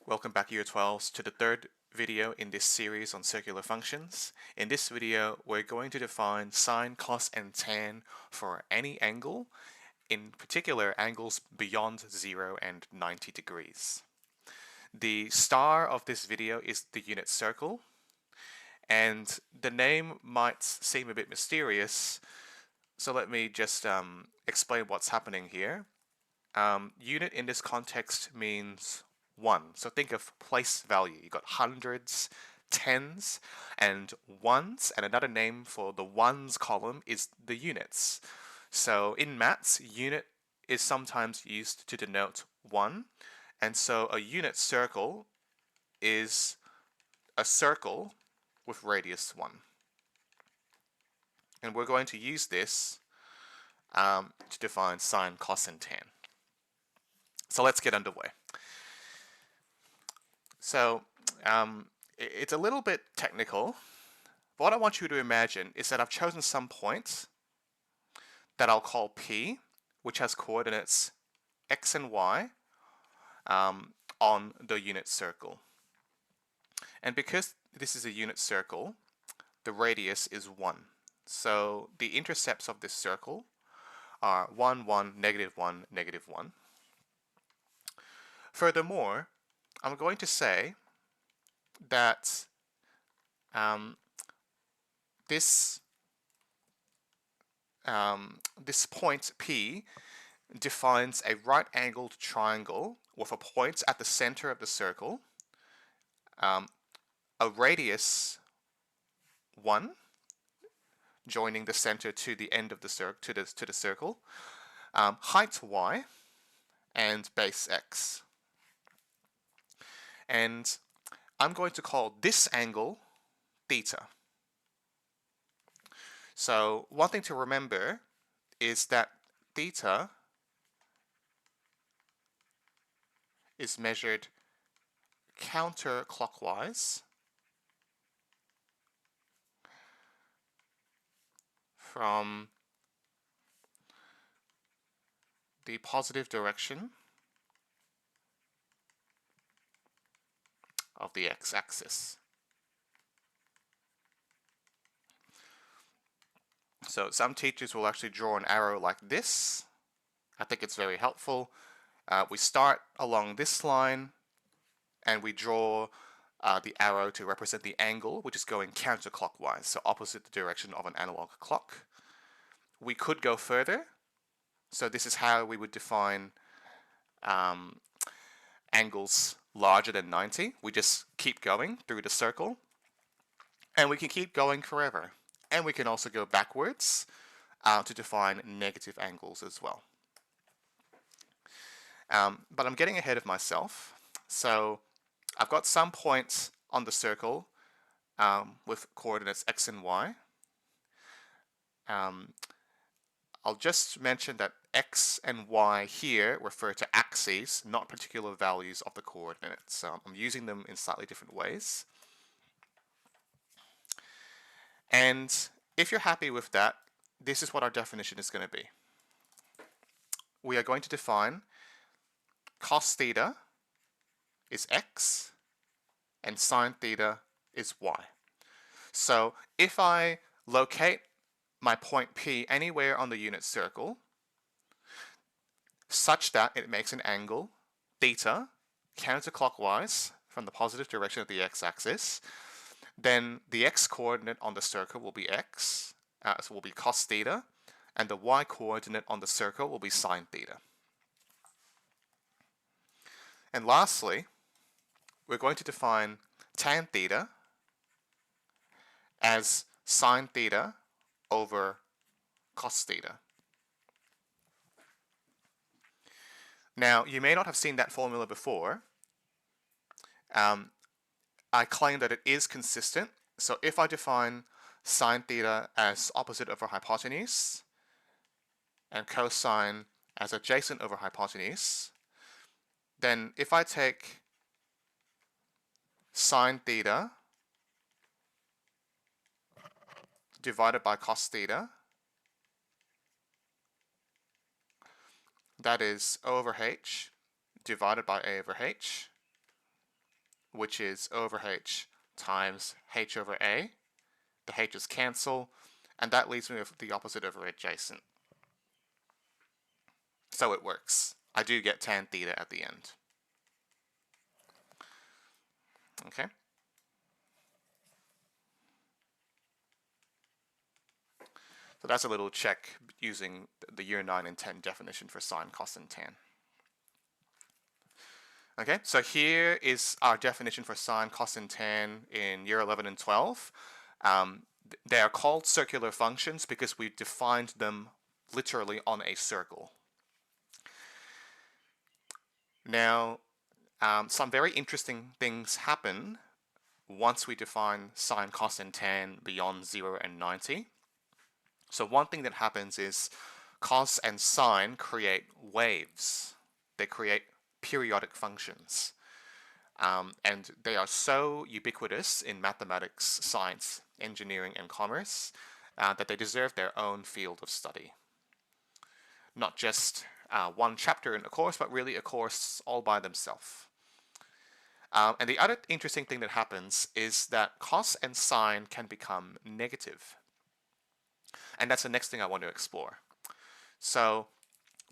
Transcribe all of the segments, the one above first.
Welcome back Year 12s to the third video in this series on circular functions. In this video, we're going to define sine, cos, and tan for any angle, in particular angles beyond 0 and 90 degrees. The star of this video is the unit circle, and the name might seem a bit mysterious, so let me just explain what's happening here. Unit in this context means 1. So think of place value. You got hundreds, tens, and ones, and another name for the ones column is the units. So in maths, unit is sometimes used to denote 1, and so a unit circle is a circle with radius 1. And we're going to use this to define sine, cos, and tan. So let's get underway. So it's a little bit technical, but what I want you to imagine is that I've chosen some point that I'll call P, which has coordinates x and y on the unit circle. And because this is a unit circle, the radius is 1. So the intercepts of this circle are 1, 1, negative 1, negative 1. Furthermore, I'm going to say that this point P defines a right-angled triangle with a point at the center of the circle, a radius 1 joining the center to the end of the circle, height y, and base x. And I'm going to call this angle theta. So one thing to remember is that theta is measured counterclockwise from the positive direction of the x-axis. So some teachers will actually draw an arrow like this. I think it's very helpful. We start along this line and we draw the arrow to represent the angle, which is going counterclockwise, so opposite the direction of an analog clock. We could go further. So this is how we would define angles larger than 90. We just keep going through the circle, and we can keep going forever. And we can also go backwards to define negative angles as well. But I'm getting ahead of myself. So I've got some points on the circle with coordinates x and y. I'll just mention that x and y here refer to axes, not particular values of the coordinates. So I'm using them in slightly different ways. And if you're happy with that, this is what our definition is going to be. We are going to define cos theta is x and sine theta is y. So if I locate my point P anywhere on the unit circle such that it makes an angle theta counterclockwise from the positive direction of the x-axis, then the x-coordinate on the circle will be x, so will be cos theta, and the y-coordinate on the circle will be sine theta. And lastly, we're going to define tan theta as sine theta over cos theta. Now, you may not have seen that formula before. I claim that it is consistent. So if I define sine theta as opposite over hypotenuse and cosine as adjacent over hypotenuse, then if I take sine theta divided by cos theta, that is O over h divided by A over h. which is over h times h over a. The h's cancel, and that leaves me with the opposite over adjacent. So it works. I do get tan theta at the end. Okay. So that's a little check using the year 9 and 10 definition for sine, cos, and tan. Okay, so here is our definition for sine, cos, and tan in year 11 and 12. They are called circular functions because we defined them literally on a circle. Now, some very interesting things happen once we define sine, cos, and tan beyond 0 and 90. So one thing that happens is cos and sine create waves. They create periodic functions. And they are so ubiquitous in mathematics, science, engineering, and commerce that they deserve their own field of study. Not just one chapter in a course, but really a course all by themselves. And the other interesting thing that happens is that cos and sine can become negative. And that's the next thing I want to explore. So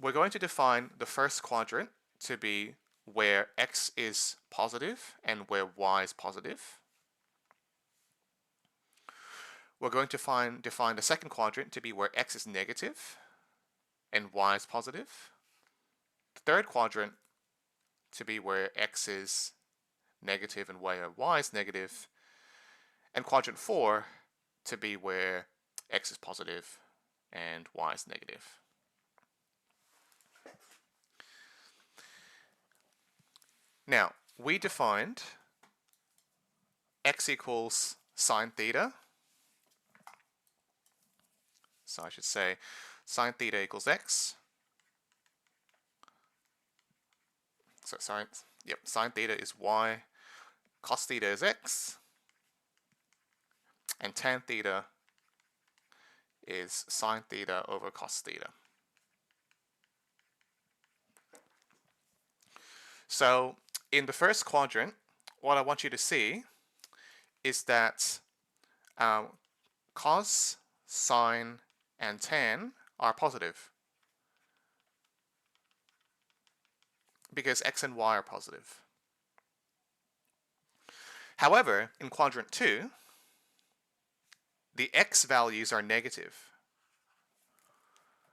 we're going to define the first quadrant to be where x is positive and where y is positive. We're going to define the second quadrant to be where x is negative and y is positive. The third quadrant to be where x is negative and where y is negative. And quadrant 4 to be where x is positive and y is negative. Now, we defined x equals sine theta. So I should say sine theta equals x. So sine theta is y, cos theta is x, and tan theta is sine theta over cos theta. So in the first quadrant, what I want you to see is that cos, sine, and tan are positive because x and y are positive. However, in quadrant 2, the x values are negative,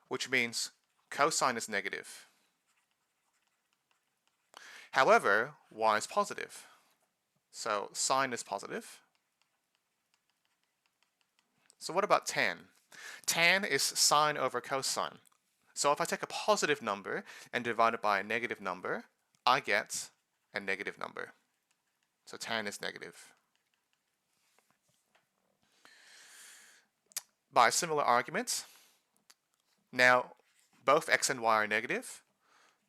which means cosine is negative. However, y is positive, so sine is positive. So what about tan? Tan is sine over cosine. So if I take a positive number and divide it by a negative number, I get a negative number. So tan is negative. By a similar argument, now both x and y are negative,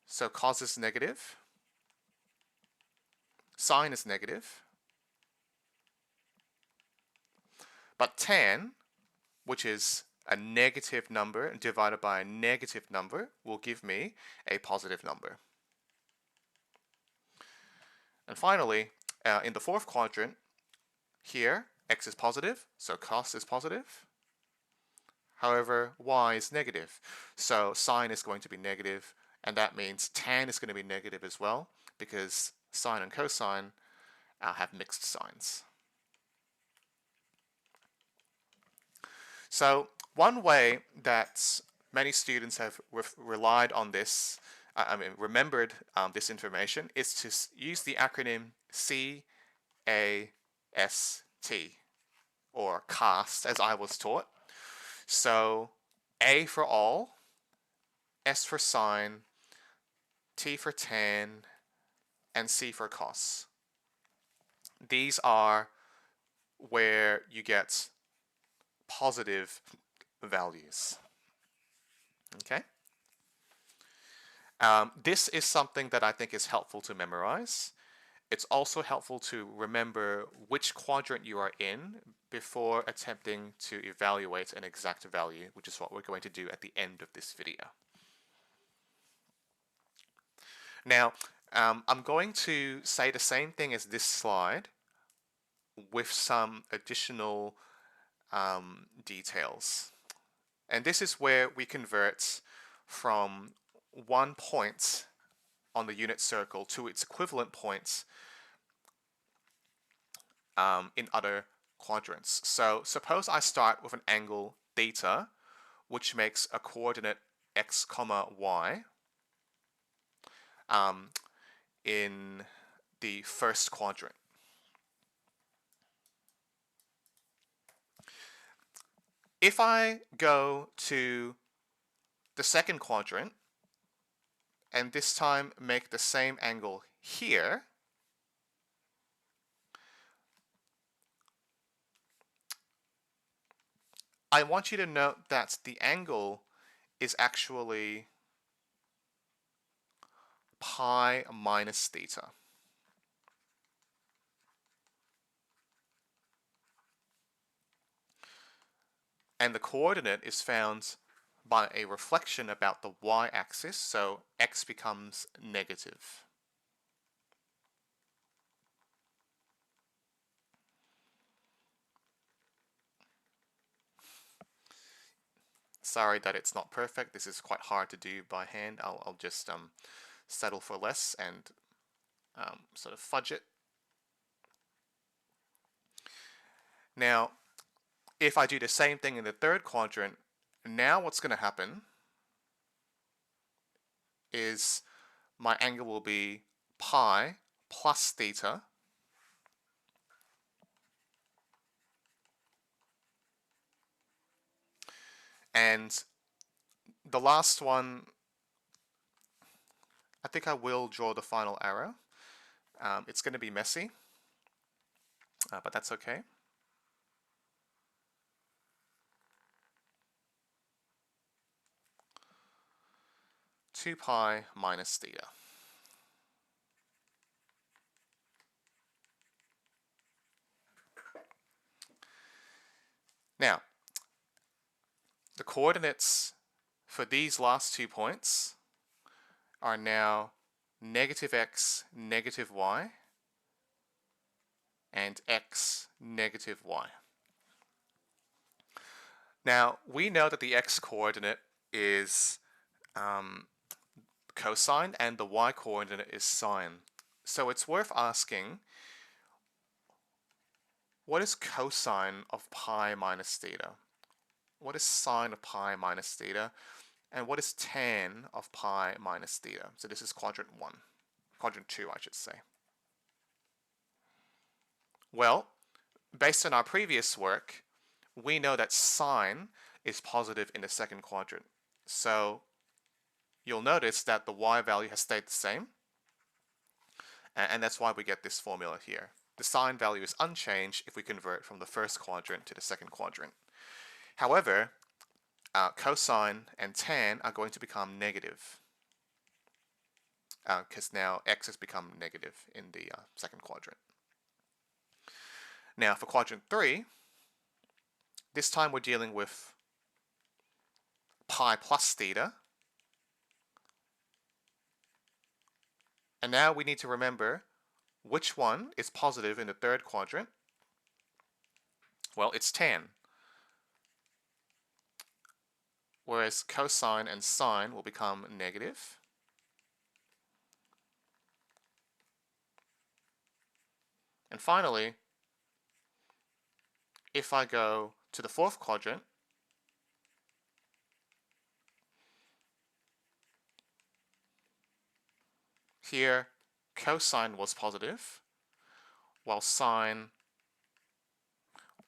so cos is negative, sine is negative, but tan, which is a negative number divided by a negative number, will give me a positive number. And finally, in the fourth quadrant, here x is positive, so cos is positive. However, y is negative, so sine is going to be negative, and that means tan is going to be negative as well, because sine and cosine have mixed signs. So one way that many students have relied on this, remembered this information, is to use the acronym CAST, or CAST, as I was taught. So A for all, S for sine, T for tan, and C for cos. These are where you get positive values. Okay? This is something that I think is helpful to memorize. It's also helpful to remember which quadrant you are in before attempting to evaluate an exact value, which is what we're going to do at the end of this video. Now, I'm going to say the same thing as this slide with some additional details. And this is where we convert from one point on the unit circle to its equivalent points in other quadrants. So suppose I start with an angle theta, which makes a coordinate x comma y in the first quadrant. If I go to the second quadrant and this time make the same angle here, I want you to note that the angle is actually pi minus theta. And the coordinate is found by a reflection about the y-axis, so x becomes negative. Sorry that it's not perfect. This is quite hard to do by hand. I'll just settle for less and sort of fudge it. Now, if I do the same thing in the third quadrant, now what's going to happen is my angle will be pi plus theta, and the last one, I think I will draw the final arrow. It's going to be messy, but that's okay. Two pi minus theta. Now, the coordinates for these last 2 points are now negative x, negative y, and x, negative y. Now, we know that the x coordinate is cosine and the y coordinate is sine. So it's worth asking, what is cosine of pi minus theta? What is sine of pi minus theta? And what is tan of pi minus theta? So this is quadrant 2, I should say. Well, based on our previous work, we know that sine is positive in the second quadrant. So you'll notice that the y value has stayed the same, and that's why we get this formula here. The sine value is unchanged if we convert from the first quadrant to the second quadrant. However, cosine and tan are going to become negative because now x has become negative in the second quadrant. Now for quadrant 3, this time we're dealing with pi plus theta. And now we need to remember which one is positive in the third quadrant. Well, it's tan. Whereas cosine and sine will become negative. And finally, if I go to the fourth quadrant, here cosine was positive, while sine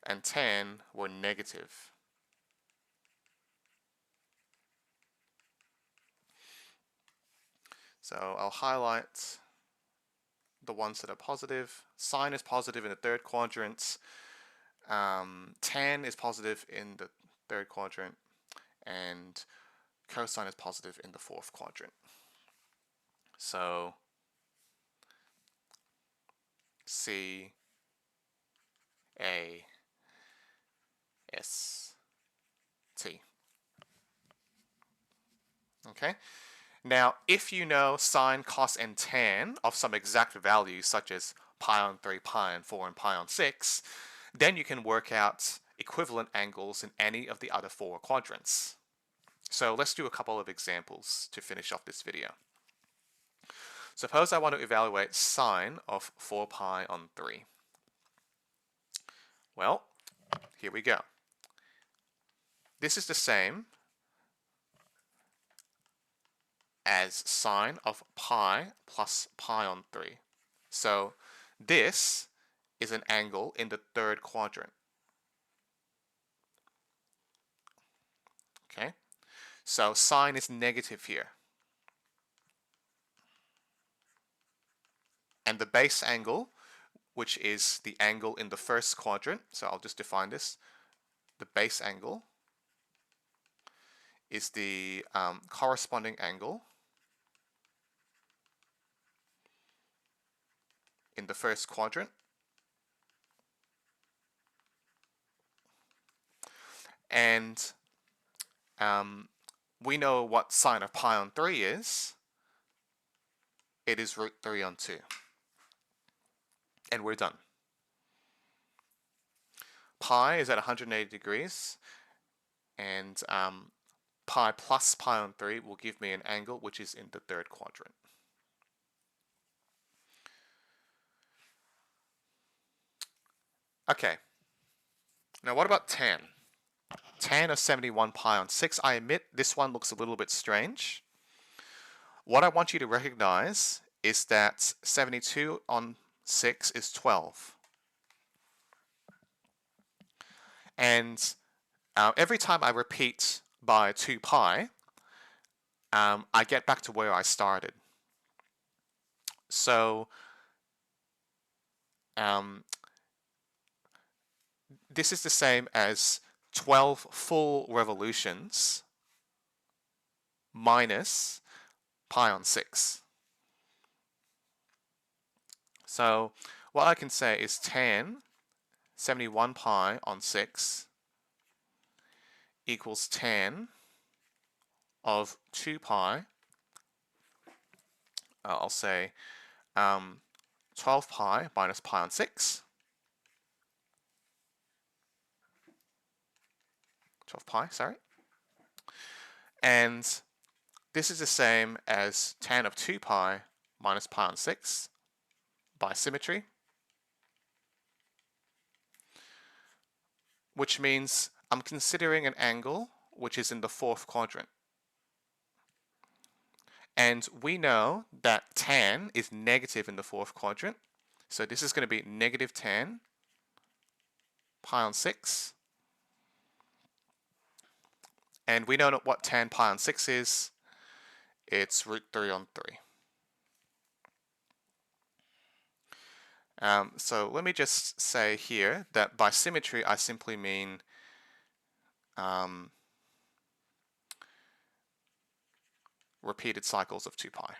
and tan were negative. So I'll highlight the ones that are positive. Sine is positive in the third quadrant. Tan is positive in the third quadrant. And cosine is positive in the fourth quadrant. So C, A, S, T. Okay, Now, if you know sine, cos, and tan of some exact values, such as pi on 3, pi on 4, and pi on 6, then you can work out equivalent angles in any of the other four quadrants. So let's do a couple of examples to finish off this video. Suppose I want to evaluate sine of 4 pi on 3. Well, here we go. This is the same as sine of pi plus pi on 3. So this is an angle in the third quadrant. Okay, so sine is negative here. And the base angle, which is the angle in the first quadrant, so I'll just define this. The base angle is the corresponding angle in the first quadrant. And we know what sine of pi on 3 is. It is root 3 on 2. And we're done. Pi is at 180 degrees, and pi plus pi on 3 will give me an angle which is in the third quadrant. Okay, now what about tan? Tan of 71 pi on 6, I admit this one looks a little bit strange. What I want you to recognize is that 72 on 6 is 12. And every time I repeat by 2 pi, I get back to where I started. So this is the same as 12 full revolutions minus pi on 6. So what I can say is tan 71 pi on 6 equals tan of 2 pi, I'll say 12 pi minus pi on 6, 12 pi, sorry. And this is the same as tan of 2 pi minus pi on 6 by symmetry, which means I'm considering an angle which is in the fourth quadrant. And we know that tan is negative in the fourth quadrant. So this is going to be negative tan pi on 6. And we know what tan pi on 6 is. It's root 3 on 3. So let me just say here that by symmetry I simply mean repeated cycles of 2 pi.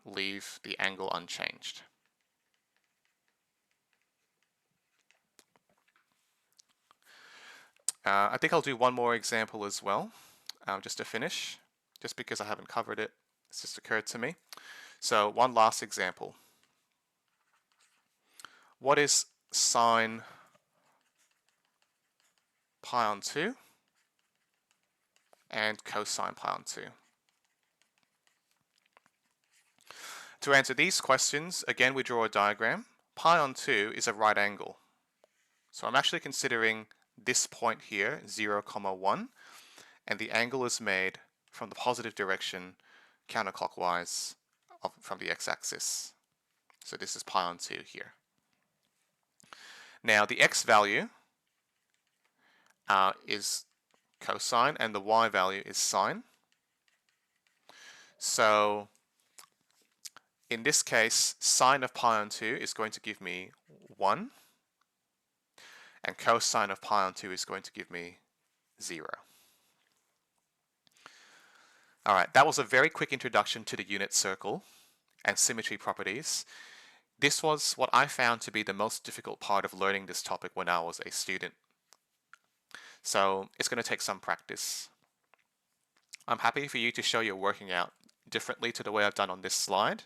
Leave the angle unchanged. I think I'll do one more example as well, just to finish, just because I haven't covered it. It's just occurred to me. So one last example. What is sine pi on 2 and cosine pi on 2? To answer these questions, again we draw a diagram. Pi on 2 is a right angle. So I'm actually considering this point here, 0, 1, and the angle is made from the positive direction counterclockwise from the x-axis. So this is pi on 2 here. Now the x value is cosine and the y value is sine. So in this case, sine of pi on 2 is going to give me 1, and cosine of pi on 2 is going to give me 0. Alright, that was a very quick introduction to the unit circle and symmetry properties. This was what I found to be the most difficult part of learning this topic when I was a student. So it's going to take some practice. I'm happy for you to show you're working out differently to the way I've done on this slide.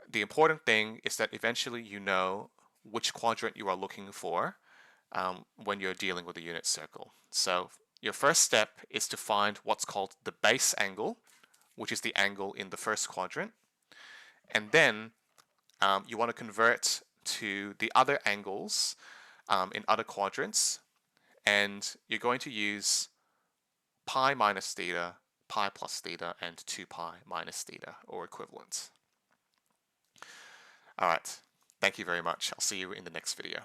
The important thing is that eventually you know which quadrant you are looking for when you're dealing with a unit circle. So your first step is to find what's called the base angle, which is the angle in the first quadrant. And then you want to convert to the other angles in other quadrants. And you're going to use pi minus theta, pi plus theta, and 2 pi minus theta, or equivalent. All right. Thank you very much. I'll see you in the next video.